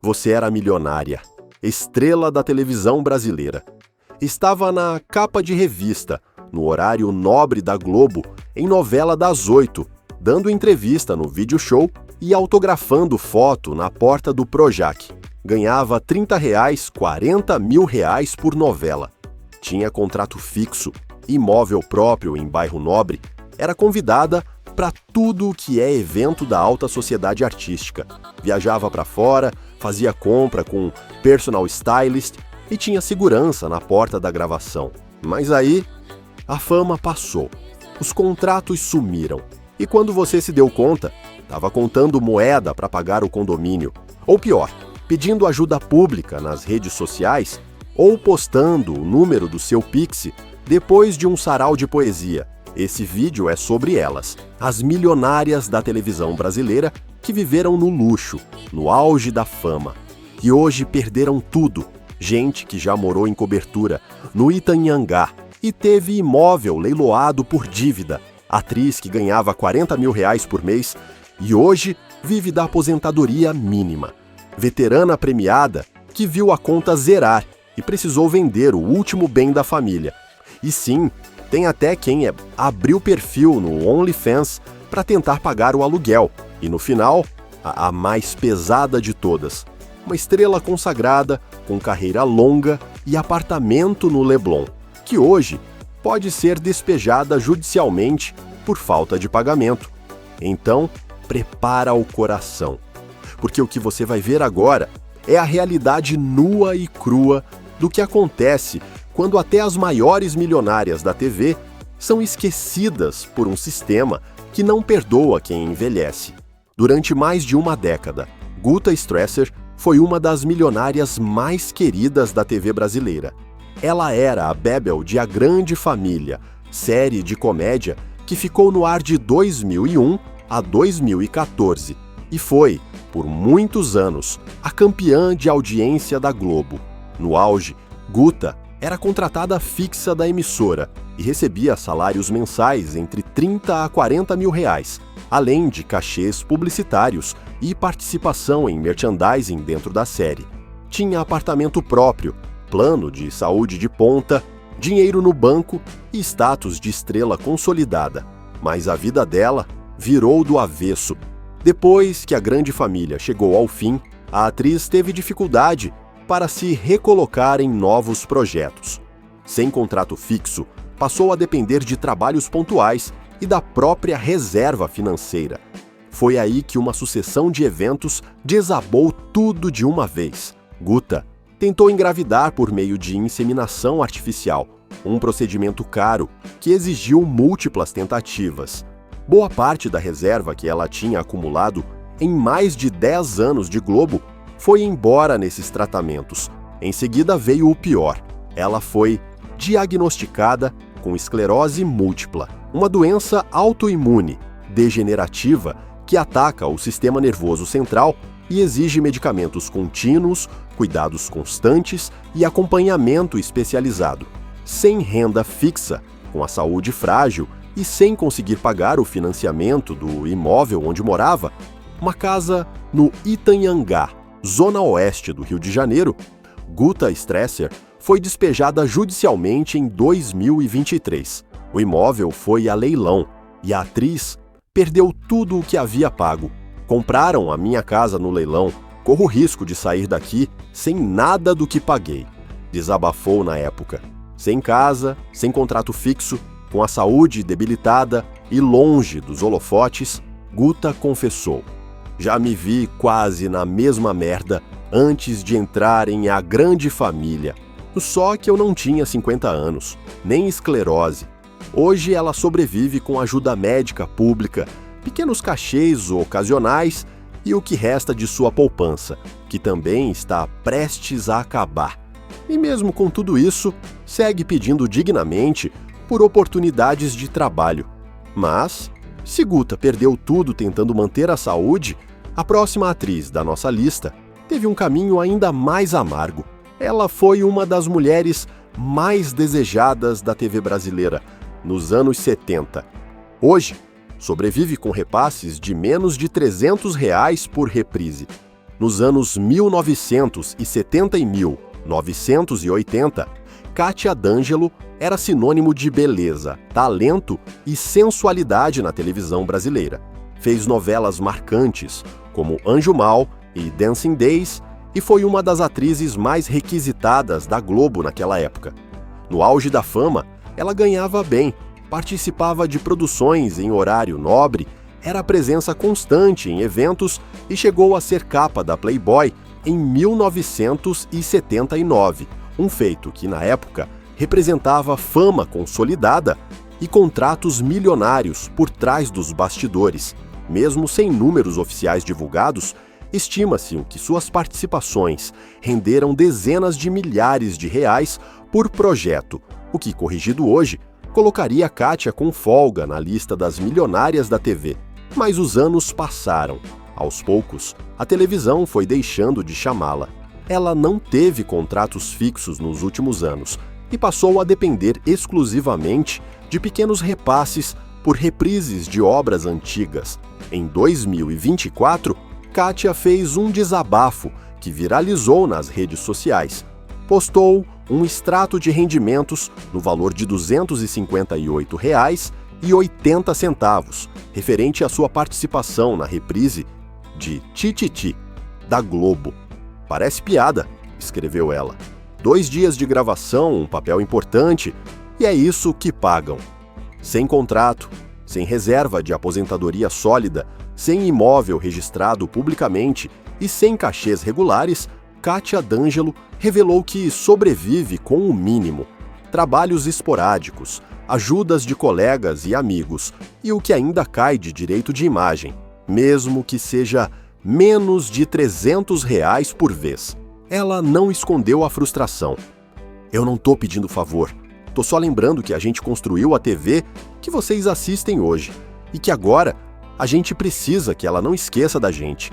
Você era milionária, estrela da televisão brasileira. Estava na capa de revista, no horário nobre da Globo, em novela das 8, dando entrevista no vídeo show e autografando foto na porta do Projac. Ganhava R$30, R$40 mil por novela. Tinha contrato fixo, imóvel próprio em bairro nobre, era convidada para tudo o que é evento da alta sociedade artística. Viajava para fora, fazia compra com personal stylist e tinha segurança na porta da gravação. Mas aí, a fama passou. Os contratos sumiram. E quando você se deu conta, estava contando moeda para pagar o condomínio. Ou pior, pedindo ajuda pública nas redes sociais ou postando o número do seu Pix depois de um sarau de poesia. Esse vídeo é sobre elas, as milionárias da televisão brasileira que viveram no luxo, no auge da fama, e hoje perderam tudo. Gente que já morou em cobertura, no Itanhangá, e teve imóvel leiloado por dívida. Atriz que ganhava R$40 mil por mês e hoje vive da aposentadoria mínima. Veterana premiada que viu a conta zerar e precisou vender o último bem da família. E sim, tem até quem abriu perfil no OnlyFans para tentar pagar o aluguel. E no final, a mais pesada de todas. Uma estrela consagrada, com carreira longa e apartamento no Leblon, que hoje pode ser despejada judicialmente por falta de pagamento. Então, prepara o coração. Porque o que você vai ver agora é a realidade nua e crua do que acontece quando até as maiores milionárias da TV são esquecidas por um sistema que não perdoa quem envelhece. Durante mais de uma década, Guta Stresser foi uma das milionárias mais queridas da TV brasileira. Ela era a Bebel de A Grande Família, série de comédia que ficou no ar de 2001 a 2014 e foi, por muitos anos, a campeã de audiência da Globo. No auge, Guta era contratada fixa da emissora e recebia salários mensais entre R$30 a R$40 mil, além de cachês publicitários e participação em merchandising dentro da série. Tinha apartamento próprio, plano de saúde de ponta, dinheiro no banco e status de estrela consolidada. Mas a vida dela virou do avesso. Depois que A Grande Família chegou ao fim, a atriz teve dificuldade para se recolocar em novos projetos. Sem contrato fixo, passou a depender de trabalhos pontuais e da própria reserva financeira. Foi aí que uma sucessão de eventos desabou tudo de uma vez. Guta tentou engravidar por meio de inseminação artificial, um procedimento caro que exigiu múltiplas tentativas. Boa parte da reserva que ela tinha acumulado em mais de 10 anos de Globo foi embora nesses tratamentos. Em seguida veio o pior. Ela foi diagnosticada com esclerose múltipla, uma doença autoimune, degenerativa, que ataca o sistema nervoso central e exige medicamentos contínuos, cuidados constantes e acompanhamento especializado. Sem renda fixa, com a saúde frágil e sem conseguir pagar o financiamento do imóvel onde morava, uma casa no Itanhangá, zona oeste do Rio de Janeiro, Guta Stresser foi despejada judicialmente em 2023. O imóvel foi a leilão e a atriz perdeu tudo o que havia pago. Compraram a minha casa no leilão, corro o risco de sair daqui sem nada do que paguei. Desabafou na época. Sem casa, sem contrato fixo, com a saúde debilitada e longe dos holofotes, Guta confessou: já me vi quase na mesma merda antes de entrar em A Grande Família. Só que eu não tinha 50 anos, nem esclerose. Hoje ela sobrevive com ajuda médica pública, pequenos cachês ocasionais e o que resta de sua poupança, que também está prestes a acabar. E mesmo com tudo isso, segue pedindo dignamente por oportunidades de trabalho. Mas, se Guta perdeu tudo tentando manter a saúde, a próxima atriz da nossa lista teve um caminho ainda mais amargo. Ela foi uma das mulheres mais desejadas da TV brasileira nos anos 70. Hoje, sobrevive com repasses de menos de R$300 por reprise. Nos anos 1970 e 1980, Kátia D'Angelo era sinônimo de beleza, talento e sensualidade na televisão brasileira. Fez novelas marcantes, como Anjo Mal e Dancing Days, e foi uma das atrizes mais requisitadas da Globo naquela época. No auge da fama, ela ganhava bem, participava de produções em horário nobre, era presença constante em eventos e chegou a ser capa da Playboy em 1979, um feito que, na época, representava fama consolidada e contratos milionários por trás dos bastidores. Mesmo sem números oficiais divulgados, estima-se que suas participações renderam dezenas de milhares de reais por projeto, o que, corrigido hoje, colocaria Kátia com folga na lista das milionárias da TV. Mas os anos passaram. Aos poucos, a televisão foi deixando de chamá-la. Ela não teve contratos fixos nos últimos anos e passou a depender exclusivamente de pequenos repasses por reprises de obras antigas. Em 2024, Kátia fez um desabafo que viralizou nas redes sociais. Postou um extrato de rendimentos no valor de R$ 258,80, referente à sua participação na reprise de Tititi, da Globo. "Parece piada", escreveu ela. "2 dias de gravação, um papel importante, e é isso que pagam. Sem contrato, sem reserva de aposentadoria sólida, sem imóvel registrado publicamente e sem cachês regulares, Kátia D'Angelo revelou que sobrevive com o mínimo. Trabalhos esporádicos, ajudas de colegas e amigos e o que ainda cai de direito de imagem, mesmo que seja menos de R$ 300 por vez. Ela não escondeu a frustração. "Eu não tô pedindo favor. Tô só lembrando que a gente construiu a TV que vocês assistem hoje e que agora a gente precisa que ela não esqueça da gente."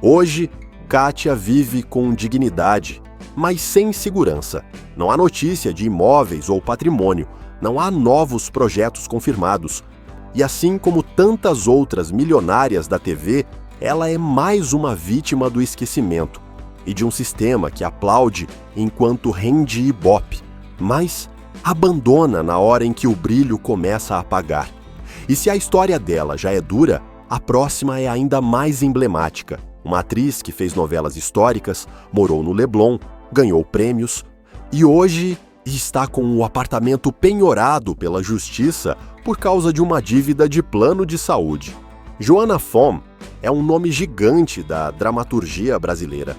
Hoje, Kátia vive com dignidade, mas sem segurança. Não há notícia de imóveis ou patrimônio, não há novos projetos confirmados. E assim como tantas outras milionárias da TV, ela é mais uma vítima do esquecimento e de um sistema que aplaude enquanto rende ibope, mas abandona na hora em que o brilho começa a apagar. E se a história dela já é dura, a próxima é ainda mais emblemática. Uma atriz que fez novelas históricas, morou no Leblon, ganhou prêmios e hoje está com o apartamento penhorado pela justiça por causa de uma dívida de plano de saúde. Joana Fom é um nome gigante da dramaturgia brasileira.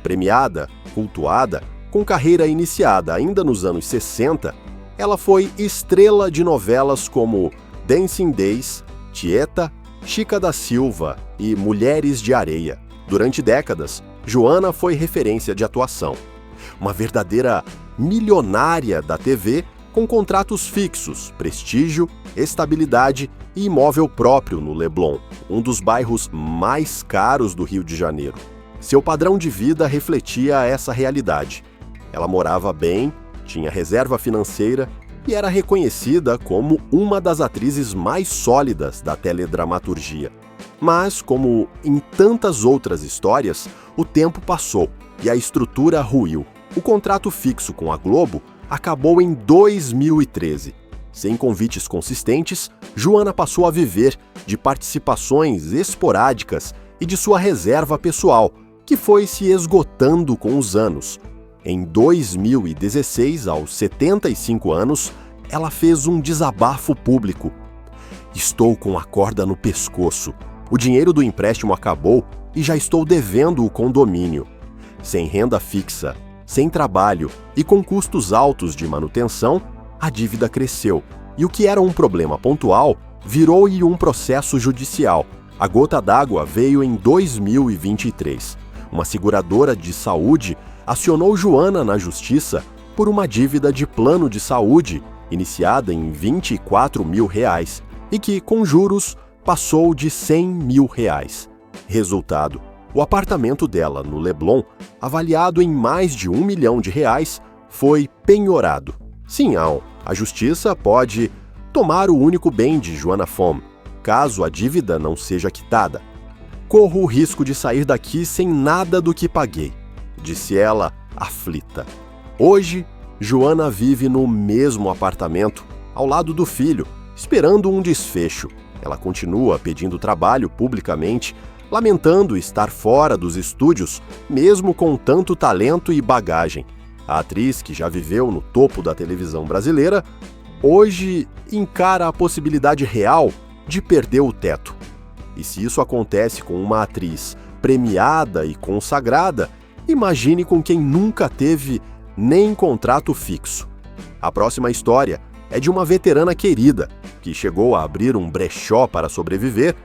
Premiada, cultuada, com carreira iniciada ainda nos anos 60, ela foi estrela de novelas como Dancing Days, Tieta, Chica da Silva e Mulheres de Areia. Durante décadas, Joana foi referência de atuação. Uma verdadeira milionária da TV com contratos fixos, prestígio, estabilidade e imóvel próprio no Leblon, um dos bairros mais caros do Rio de Janeiro. Seu padrão de vida refletia essa realidade. Ela morava bem, tinha reserva financeira e era reconhecida como uma das atrizes mais sólidas da teledramaturgia. Mas, como em tantas outras histórias, o tempo passou e a estrutura ruiu. O contrato fixo com a Globo acabou em 2013. Sem convites consistentes, Joana passou a viver de participações esporádicas e de sua reserva pessoal, que foi se esgotando com os anos. Em 2016, aos 75 anos, ela fez um desabafo público. "Estou com a corda no pescoço. O dinheiro do empréstimo acabou e já estou devendo o condomínio. Sem renda fixa, sem trabalho e com custos altos de manutenção, a dívida cresceu. E o que era um problema pontual virou em um processo judicial. A gota d'água veio em 2023. Uma seguradora de saúde acionou Joana na justiça por uma dívida de plano de saúde iniciada em R$ 24 mil e que, com juros, passou de R$ 100 mil. Resultado: o apartamento dela no Leblon, avaliado em mais de R$ 1 milhão, foi penhorado. Sim, a justiça pode tomar o único bem de Joana Fom, caso a dívida não seja quitada. "Corro o risco de sair daqui sem nada do que paguei", disse ela, aflita. Hoje, Joana vive no mesmo apartamento, ao lado do filho, esperando um desfecho. Ela continua pedindo trabalho publicamente, lamentando estar fora dos estúdios, mesmo com tanto talento e bagagem. A atriz, que já viveu no topo da televisão brasileira, hoje encara a possibilidade real de perder o teto. E se isso acontece com uma atriz premiada e consagrada, imagine com quem nunca teve nem contrato fixo. A próxima história é de uma veterana querida, que chegou a abrir um brechó para sobreviver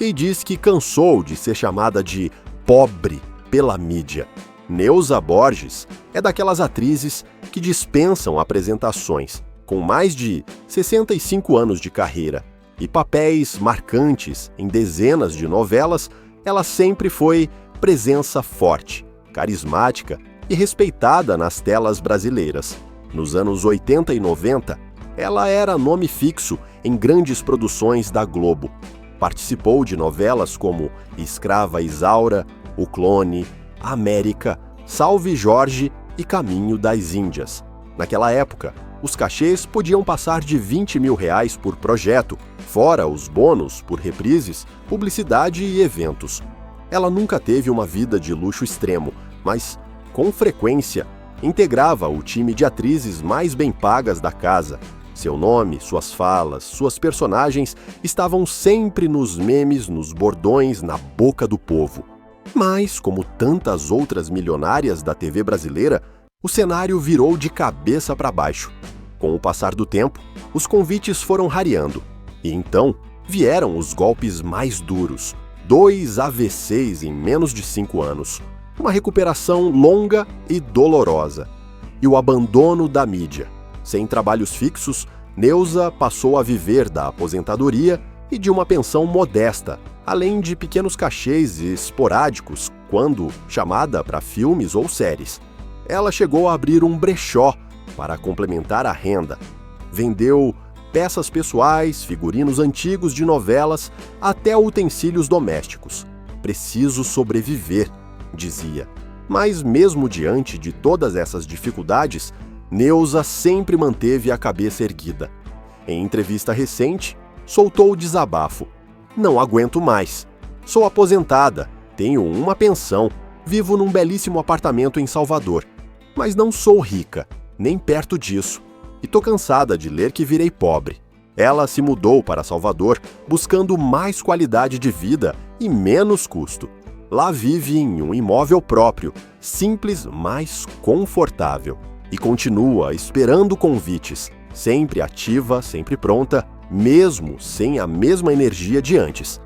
e diz que cansou de ser chamada de pobre pela mídia. Neuza Borges é daquelas atrizes que dispensam apresentações. Com mais de 65 anos de carreira e papéis marcantes em dezenas de novelas, ela sempre foi presença forte, carismática e respeitada nas telas brasileiras. Nos anos 80 e 90, ela era nome fixo em grandes produções da Globo. Participou de novelas como Escrava Isaura, O Clone, América, Salve Jorge e Caminho das Índias. Naquela época, os cachês podiam passar de R$20 mil por projeto, fora os bônus por reprises, publicidade e eventos. Ela nunca teve uma vida de luxo extremo, mas, com frequência, integrava o time de atrizes mais bem pagas da casa. Seu nome, suas falas, suas personagens estavam sempre nos memes, nos bordões, na boca do povo. Mas, como tantas outras milionárias da TV brasileira, o cenário virou de cabeça para baixo. Com o passar do tempo, os convites foram rareando. E então, vieram os golpes mais duros. 2 AVCs em menos de 5 anos. Uma recuperação longa e dolorosa. E o abandono da mídia. Sem trabalhos fixos, Neuza passou a viver da aposentadoria e de uma pensão modesta, além de pequenos cachês esporádicos quando chamada para filmes ou séries. Ela chegou a abrir um brechó para complementar a renda. Vendeu peças pessoais, figurinos antigos de novelas, até utensílios domésticos. "Preciso sobreviver", dizia. Mas mesmo diante de todas essas dificuldades, Neuza sempre manteve a cabeça erguida. Em entrevista recente, soltou o desabafo: "Não aguento mais. Sou aposentada, tenho uma pensão, vivo num belíssimo apartamento em Salvador. Mas não sou rica, nem perto disso, e tô cansada de ler que virei pobre." Ela se mudou para Salvador buscando mais qualidade de vida e menos custo. Lá vive em um imóvel próprio, simples, mas confortável. E continua esperando convites, sempre ativa, sempre pronta, mesmo sem a mesma energia de antes.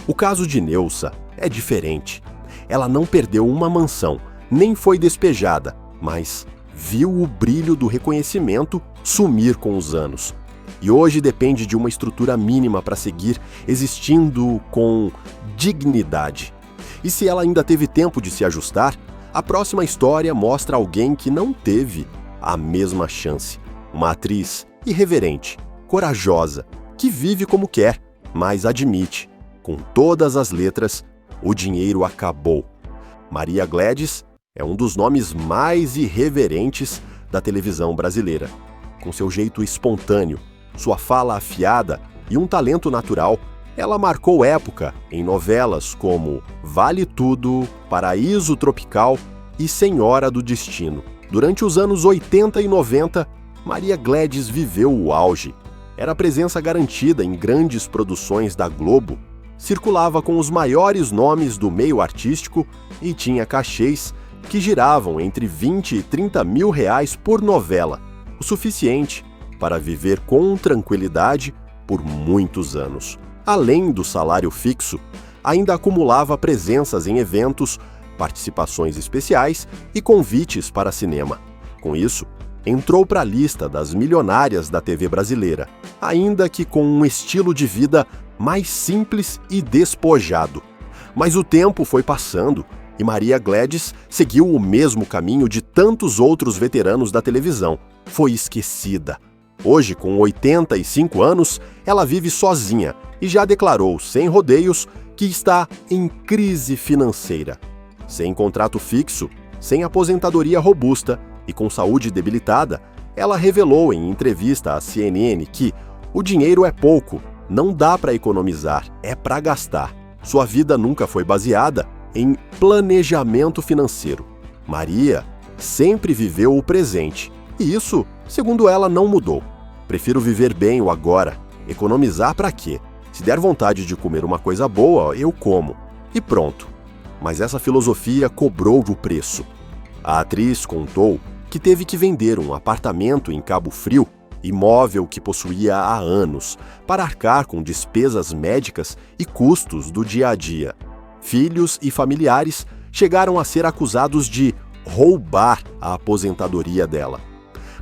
O caso de Neuza é diferente. Ela não perdeu uma mansão, nem foi despejada, mas viu o brilho do reconhecimento sumir com os anos. E hoje depende de uma estrutura mínima para seguir existindo com dignidade. E se ela ainda teve tempo de se ajustar, a próxima história mostra alguém que não teve a mesma chance. Uma atriz irreverente, corajosa, que vive como quer, mas admite, com todas as letras, o dinheiro acabou. Maria Gladys é um dos nomes mais irreverentes da televisão brasileira. Com seu jeito espontâneo, sua fala afiada e um talento natural, ela marcou época em novelas como Vale Tudo, Paraíso Tropical e Senhora do Destino. Durante os anos 80 e 90, Maria Gladys viveu o auge. Era presença garantida em grandes produções da Globo, circulava com os maiores nomes do meio artístico e tinha cachês que giravam entre R$20 e R$30 mil por novela, o suficiente para viver com tranquilidade por muitos anos. Além do salário fixo, ainda acumulava presenças em eventos, participações especiais e convites para cinema. Com isso, entrou para a lista das milionárias da TV brasileira, ainda que com um estilo de vida mais simples e despojado. Mas o tempo foi passando e Maria Gladys seguiu o mesmo caminho de tantos outros veteranos da televisão. Foi esquecida. Hoje, com 85 anos, ela vive sozinha e já declarou, sem rodeios, que está em crise financeira. Sem contrato fixo, sem aposentadoria robusta e com saúde debilitada, ela revelou em entrevista à CNN que o dinheiro é pouco, não dá para economizar, é para gastar. Sua vida nunca foi baseada em planejamento financeiro. Maria sempre viveu o presente, e isso, segundo ela, não mudou. Prefiro viver bem o agora. Economizar para quê? Se der vontade de comer uma coisa boa, eu como. E pronto. Mas essa filosofia cobrou o preço. A atriz contou que teve que vender um apartamento em Cabo Frio, imóvel que possuía há anos, para arcar com despesas médicas e custos do dia a dia. Filhos e familiares chegaram a ser acusados de roubar a aposentadoria dela.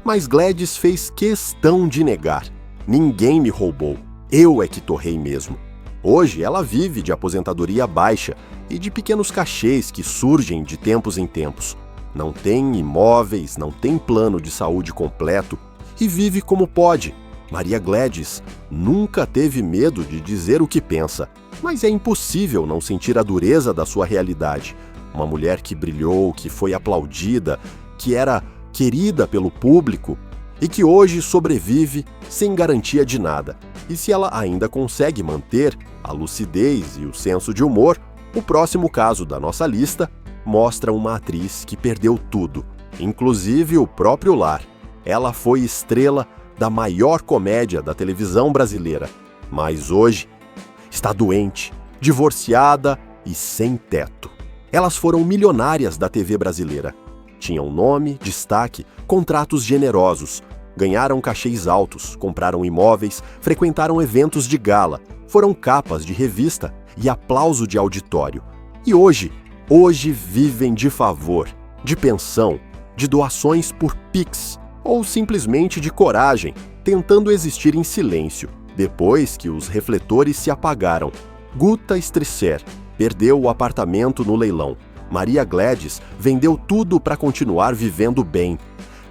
Mas Gladys fez questão de negar. Ninguém me roubou, eu é que torrei mesmo. Hoje ela vive de aposentadoria baixa e de pequenos cachês que surgem de tempos em tempos. Não tem imóveis, não tem plano de saúde completo e vive como pode. Maria Gladys nunca teve medo de dizer o que pensa, mas é impossível não sentir a dureza da sua realidade. Uma mulher que brilhou, que foi aplaudida, que era querida pelo público e que hoje sobrevive sem garantia de nada. E se ela ainda consegue manter a lucidez e o senso de humor, o próximo caso da nossa lista mostra uma atriz que perdeu tudo, inclusive o próprio lar. Ela foi estrela da maior comédia da televisão brasileira, mas hoje está doente, divorciada e sem teto. Elas foram milionárias da TV brasileira. Tinham nome, destaque, contratos generosos, ganharam cachês altos, compraram imóveis, frequentaram eventos de gala, foram capas de revista e aplauso de auditório. E hoje vivem de favor, de pensão, de doações por Pix ou simplesmente de coragem, tentando existir em silêncio, depois que os refletores se apagaram. Guta Strisser perdeu o apartamento no leilão. Maria Gladys vendeu tudo para continuar vivendo bem.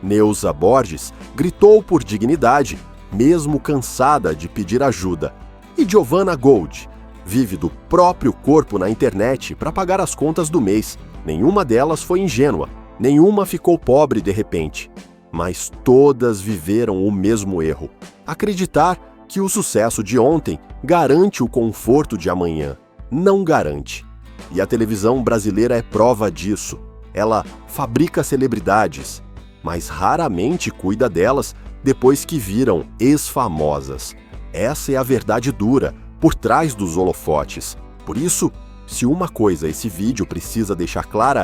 Neuza Borges gritou por dignidade, mesmo cansada de pedir ajuda. E Giovanna Gold vive do próprio corpo na internet para pagar as contas do mês. Nenhuma delas foi ingênua, nenhuma ficou pobre de repente. Mas todas viveram o mesmo erro: acreditar que o sucesso de ontem garante o conforto de amanhã. Não garante. E a televisão brasileira é prova disso. Ela fabrica celebridades, mas raramente cuida delas depois que viram ex-famosas. Essa é a verdade dura, por trás dos holofotes. Por isso, se uma coisa esse vídeo precisa deixar clara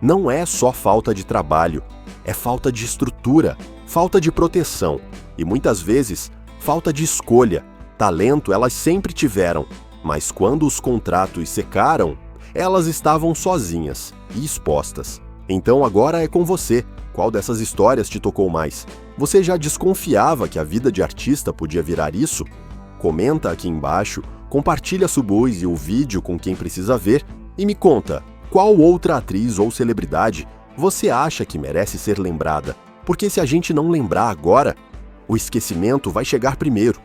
não é só falta de trabalho, é falta de estrutura, falta de proteção e muitas vezes falta de escolha. Talento elas sempre tiveram, mas quando os contratos secaram, elas estavam sozinhas e expostas. Então agora é com você. Qual dessas histórias te tocou mais? Você já desconfiava que a vida de artista podia virar isso? Comenta aqui embaixo, compartilha Subus e o vídeo com quem precisa ver e me conta qual outra atriz ou celebridade você acha que merece ser lembrada. Porque se a gente não lembrar agora, o esquecimento vai chegar primeiro.